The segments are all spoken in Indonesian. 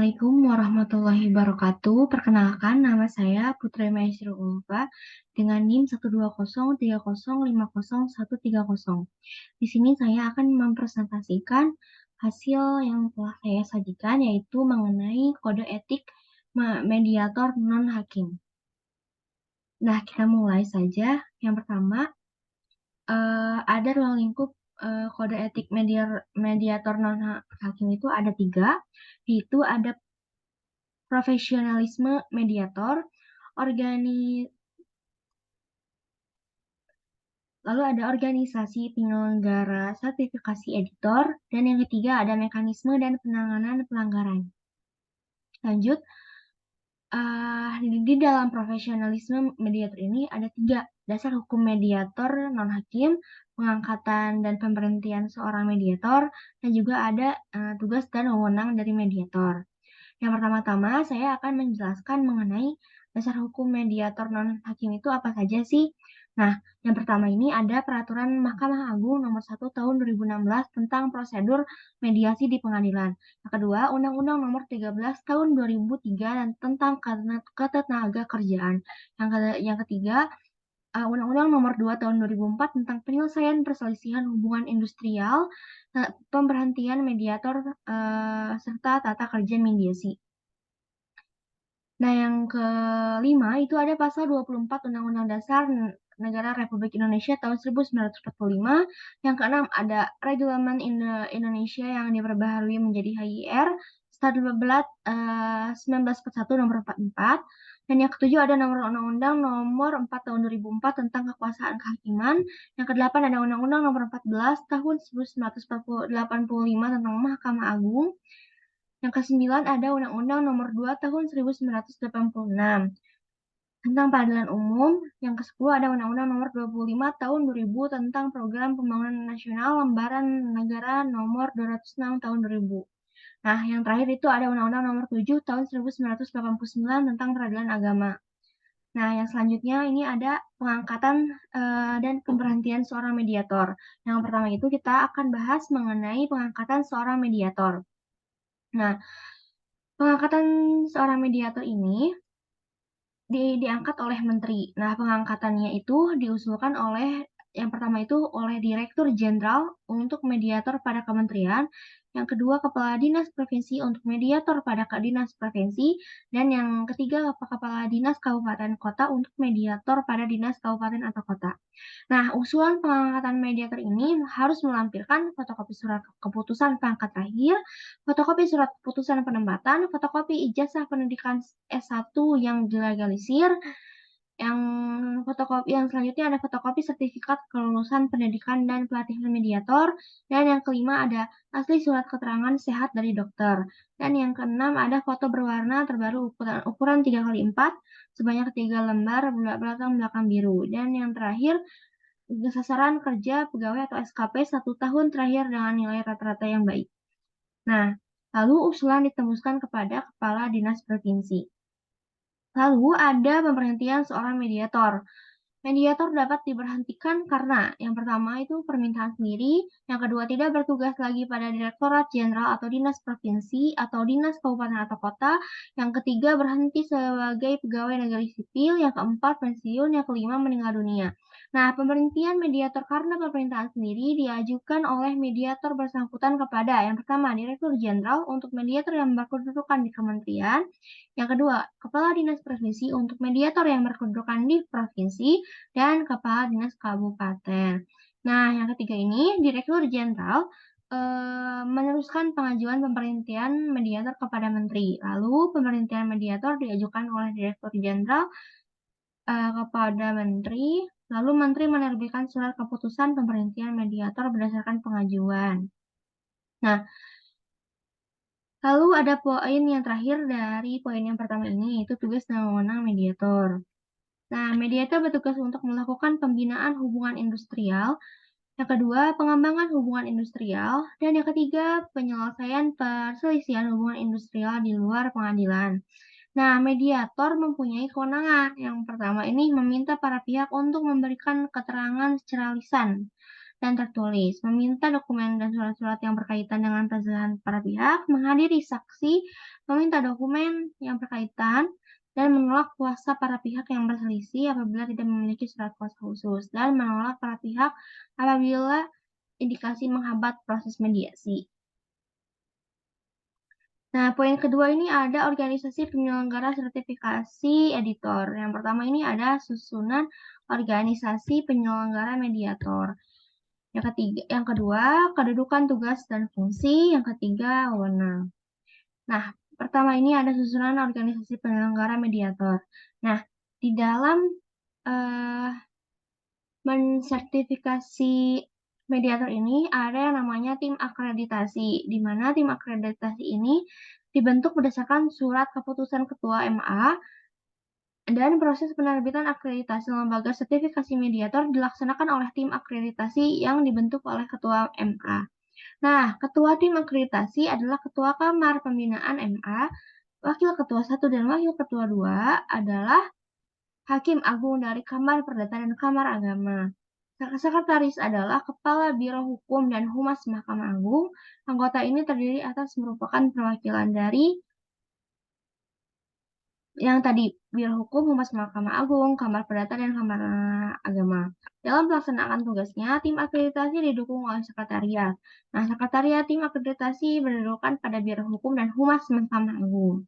Assalamualaikum warahmatullahi wabarakatuh. Perkenalkan, nama saya Putri Maisru Ulfa dengan NIM 12030501300. Di sini saya akan mempresentasikan hasil yang telah saya sajikan, yaitu mengenai kode etik mediator non-hakim. Nah, kita mulai saja. Yang pertama, ada ruang lingkup kode etik mediator non-hakim itu ada 3, yaitu ada profesionalisme mediator, lalu ada organisasi penyelenggara sertifikasi editor, dan yang ketiga ada mekanisme dan penanganan pelanggaran. Lanjut, di dalam profesionalisme mediator ini ada 3 dasar hukum mediator non-hakim, pengangkatan dan pemberhentian seorang mediator, dan juga ada tugas dan wewenang dari mediator. Yang pertama-tama, saya akan menjelaskan mengenai dasar hukum mediator non-hakim itu apa saja sih. Nah, yang pertama ini ada Peraturan Mahkamah Agung Nomor 1 Tahun 2016 tentang prosedur mediasi di pengadilan. Yang kedua, Undang-Undang Nomor 13 Tahun 2003 dan tentang ketenagakerjaan. Yang ketiga, Undang-Undang Nomor 2 Tahun 2004 tentang penyelesaian perselisihan hubungan industrial, pemberhentian mediator, serta tata kerja mediasi. Nah, yang kelima itu ada pasal 24 Undang-Undang Dasar Negara Republik Indonesia tahun 1945. Yang keenam ada Regulamen Indonesia yang diperbaharui menjadi HIR Statut 1941 nomor 44. Dan yang ketujuh ada nomor Undang-Undang nomor 4 tahun 2004 tentang kekuasaan kehakiman. Yang kedelapan ada Undang-Undang nomor 14 tahun 1985 tentang Mahkamah Agung. Yang ke-9 ada Undang-Undang Nomor 2 Tahun 1986 tentang Peradilan Umum. Yang ke-10 ada Undang-Undang Nomor 25 Tahun 2000 tentang Program Pembangunan Nasional Lembaran Negara Nomor 206 Tahun 2000. Nah, yang terakhir itu ada Undang-Undang Nomor 7 Tahun 1989 tentang Peradilan Agama. Nah, yang selanjutnya ini ada pengangkatan dan pemberhentian seorang mediator. Yang pertama itu kita akan bahas mengenai pengangkatan seorang mediator. Nah, pengangkatan seorang mediator ini diangkat oleh menteri. Nah, pengangkatannya itu diusulkan oleh yang pertama itu oleh Direktur Jenderal untuk mediator pada kementerian, yang kedua Kepala Dinas Provinsi untuk mediator pada Dinas Provinsi, dan yang ketiga Kepala Dinas Kabupaten Kota untuk mediator pada Dinas Kabupaten atau Kota. Nah, usulan pengangkatan mediator ini harus melampirkan fotokopi surat keputusan pangkat terakhir, fotokopi surat keputusan penempatan, fotokopi ijazah pendidikan S1 yang dilegalisir, yang selanjutnya ada fotokopi sertifikat kelulusan pendidikan dan pelatihan mediator, dan yang kelima ada asli surat keterangan sehat dari dokter, dan yang keenam ada foto berwarna terbaru ukuran 3x4 sebanyak 3 lembar belakang biru, dan yang terakhir sasaran kerja pegawai atau SKP 1 tahun terakhir dengan nilai rata-rata yang baik. Nah, lalu usulan ditembuskan kepada Kepala Dinas Provinsi. Lalu ada pemberhentian seorang mediator. Mediator dapat diberhentikan karena yang pertama itu permintaan sendiri, yang kedua tidak bertugas lagi pada Direktorat Jenderal atau Dinas Provinsi atau Dinas Kabupaten atau Kota, yang ketiga berhenti sebagai pegawai negeri sipil, yang keempat pensiun, yang kelima meninggal dunia. Nah, pemberhentian mediator karena pemerintahan sendiri diajukan oleh mediator bersangkutan kepada yang pertama Direktur Jenderal untuk mediator yang berkedudukan di kementerian, yang kedua Kepala Dinas Provinsi untuk mediator yang berkedudukan di provinsi, dan Kepala Dinas Kabupaten. Nah, yang ketiga ini Direktur Jenderal meneruskan pengajuan pemberhentian mediator kepada Menteri. Lalu pemberhentian mediator diajukan oleh Direktur Jenderal kepada Menteri, lalu Menteri menerbitkan surat keputusan pemberhentian mediator berdasarkan pengajuan. Nah, lalu ada poin yang terakhir dari poin yang pertama ini, yaitu tugas dan wewenang mediator. Nah, mediator bertugas untuk melakukan pembinaan hubungan industrial, yang kedua, pengembangan hubungan industrial, dan yang ketiga, penyelesaian perselisihan hubungan industrial di luar pengadilan. Nah, mediator mempunyai kewenangan. Yang pertama ini meminta para pihak untuk memberikan keterangan secara lisan. dan tertulis, meminta dokumen dan surat-surat yang berkaitan dengan perselisihan para pihak, menghadiri saksi, meminta dokumen yang berkaitan, dan menolak kuasa para pihak yang berselisih apabila tidak memiliki surat kuasa khusus, dan menolak para pihak apabila indikasi menghambat proses mediasi. Nah, poin kedua ini ada organisasi penyelenggara sertifikasi editor. Yang pertama ini ada susunan organisasi penyelenggara mediator. Yang kedua, kedudukan tugas dan fungsi. Yang ketiga, wewenang. Nah, pertama ini ada susunan organisasi penyelenggara mediator. Nah, di dalam mensertifikasi mediator ini ada yang namanya tim akreditasi, di mana tim akreditasi ini dibentuk berdasarkan surat keputusan Ketua MA dan proses penerbitan akreditasi lembaga sertifikasi mediator dilaksanakan oleh tim akreditasi yang dibentuk oleh Ketua MA. Nah, Ketua tim akreditasi adalah Ketua Kamar Pembinaan MA, Wakil Ketua 1 dan Wakil Ketua 2 adalah Hakim Agung dari Kamar Perdata dan Kamar Agama. Sekretaris adalah Kepala Biro Hukum dan Humas Mahkamah Agung. Anggota ini terdiri atas merupakan perwakilan dari yang tadi Biro Hukum, Humas Mahkamah Agung, Kamar Perdata, dan Kamar Agama. Dalam pelaksanaan tugasnya, tim akreditasi didukung oleh sekretariat. Nah, sekretariat tim akreditasi berdudukan pada Biro Hukum dan Humas Mahkamah Agung.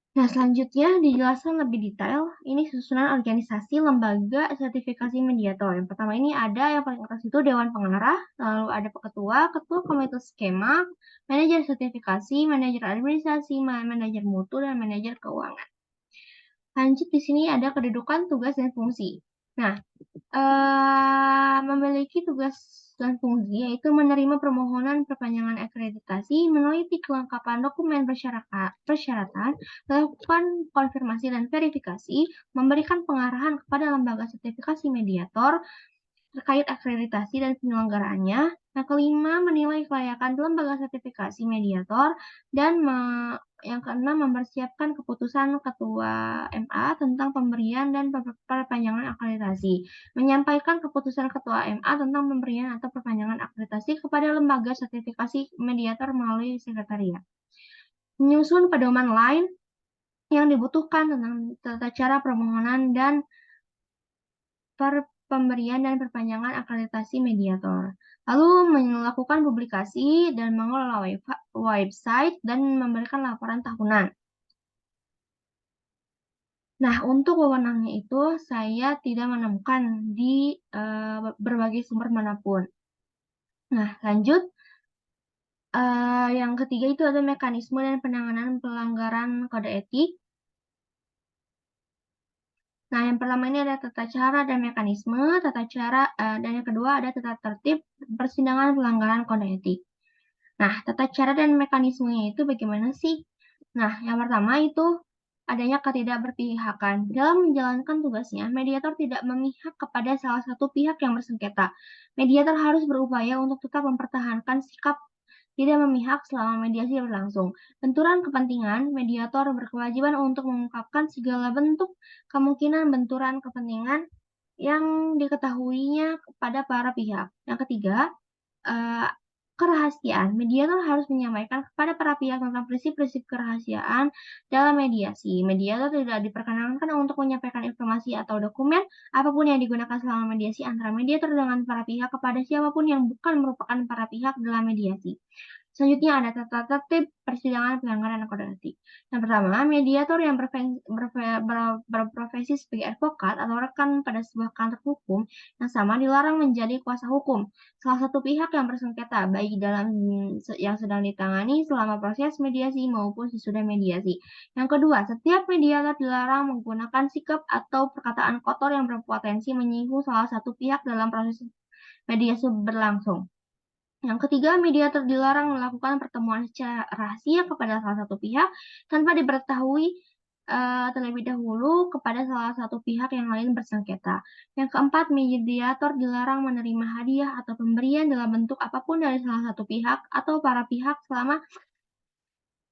Nah, selanjutnya dijelaskan lebih detail, ini susunan organisasi lembaga sertifikasi mediator. Yang pertama ini ada yang paling atas itu Dewan Pengarah, lalu ada Ketua, Ketua Komite Skema, Manajer Sertifikasi, Manajer Administrasi, Manajer Mutu, dan Manajer Keuangan. Lanjut di sini ada kedudukan, tugas, dan fungsi. Nah, memiliki tugas dan fungsi yaitu menerima permohonan perpanjangan akreditasi, meneliti kelengkapan dokumen persyaratan, melakukan konfirmasi dan verifikasi, memberikan pengarahan kepada lembaga sertifikasi mediator terkait akreditasi dan penyelenggaraannya. Yang kelima, menilai kelayakan lembaga sertifikasi mediator, dan yang keenam, mempersiapkan keputusan Ketua MA tentang pemberian dan perpanjangan akreditasi, menyampaikan keputusan Ketua MA tentang pemberian atau perpanjangan akreditasi kepada lembaga sertifikasi mediator melalui sekretariat, menyusun pedoman lain yang dibutuhkan tentang tata cara permohonan dan pemberian dan perpanjangan akreditasi mediator. Lalu melakukan publikasi dan mengelola website dan memberikan laporan tahunan. Nah, untuk wewenangnya itu saya tidak menemukan di berbagai sumber manapun. Nah, lanjut. Yang ketiga itu ada mekanisme dan penanganan pelanggaran kode etik. Nah, yang pertama ini ada tata cara dan mekanisme, dan yang kedua ada tata tertib persidangan pelanggaran kode etik. Nah, tata cara dan mekanismenya itu bagaimana sih? Nah, yang pertama itu adanya ketidakberpihakan. Dalam menjalankan tugasnya, mediator tidak memihak kepada salah satu pihak yang bersengketa. Mediator harus berupaya untuk tetap mempertahankan sikap tidak memihak selama mediasi berlangsung. Benturan kepentingan, mediator berkewajiban untuk mengungkapkan segala bentuk kemungkinan benturan kepentingan yang diketahuinya kepada para pihak. Yang ketiga, kerahasiaan. Mediator harus menyampaikan kepada para pihak tentang prinsip-prinsip kerahasiaan dalam mediasi. Mediator tidak diperkenankan untuk menyampaikan informasi atau dokumen apapun yang digunakan selama mediasi antara mediator dengan para pihak kepada siapapun yang bukan merupakan para pihak dalam mediasi. Selanjutnya ada tata tertib persidangan pelanggaran kode etik. Yang pertama, mediator yang berprofesi sebagai advokat atau rekan pada sebuah kantor hukum yang sama dilarang menjadi kuasa hukum salah satu pihak yang bersengketa, baik dalam yang sedang ditangani selama proses mediasi maupun sesudah mediasi. Yang kedua, setiap mediator dilarang menggunakan sikap atau perkataan kotor yang berpotensi menyinggung salah satu pihak dalam proses mediasi berlangsung. Yang ketiga, mediator dilarang melakukan pertemuan secara rahasia kepada salah satu pihak tanpa diberitahui terlebih dahulu kepada salah satu pihak yang lain bersengketa. Yang keempat, mediator dilarang menerima hadiah atau pemberian dalam bentuk apapun dari salah satu pihak atau para pihak selama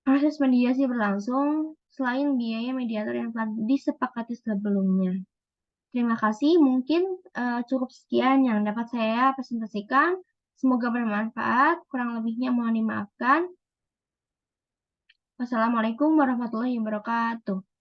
proses mediasi berlangsung, selain biaya mediator yang telah disepakati sebelumnya. Terima kasih, mungkin cukup sekian yang dapat saya presentasikan. Semoga bermanfaat, kurang lebihnya mohon dimaafkan. Wassalamualaikum warahmatullahi wabarakatuh.